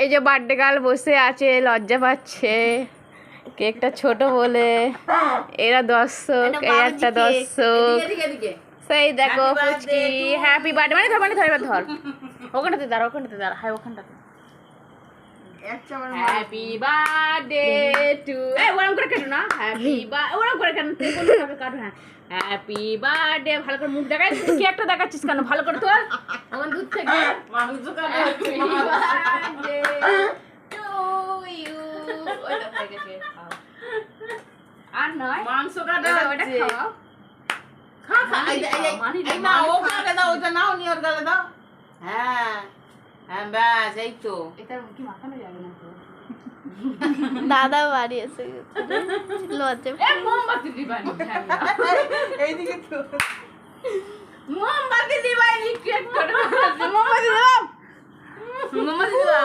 এই যে birthday girl বসে আছে, লজ্জা পাচ্ছে কেকটা ছোট বলে। এরা দর্শক, এই একটা দর্শক। সেই দেখো পুচকি হ্যাপি বার্থডে মানে ধর ধর ওখানটাতে দাঁড়া, ওখানটাতে দাঁড়া। হ্যাঁ ওখানটাতে হ্যাপি বার্থডে টু, ওরম করে কেন না, হ্যাপি ওরম করে কেন, কাটো। হ্যাঁ হ্যাপি বার্থডে, ভালো করে মুখ দেখায়, কি একটা দেখাচ্ছিস কেন, ভালো করে তোর আমার দুধ থেকে মাংস কাটো। হ্যাপি বার্থডে টু ইউ, ওটা থেকে খাও আর নয় মাংস কাটো, ওটা খাও। খা খা, এই না ও গালে দাও, ওটা নাও, নি ওর গালে দাও। হ্যাঁ হ্যাঁ ব্যাস, এই তো। এটা কি মাখানো যাবে না তো? দাদা বাড়ি এসে লজ্জা মোমবাতি দিবানি, এইদিকে তো মোমবাতি দিবানি, কেক কাটো, মোমবাতি দাও, মোমবাতি দাও।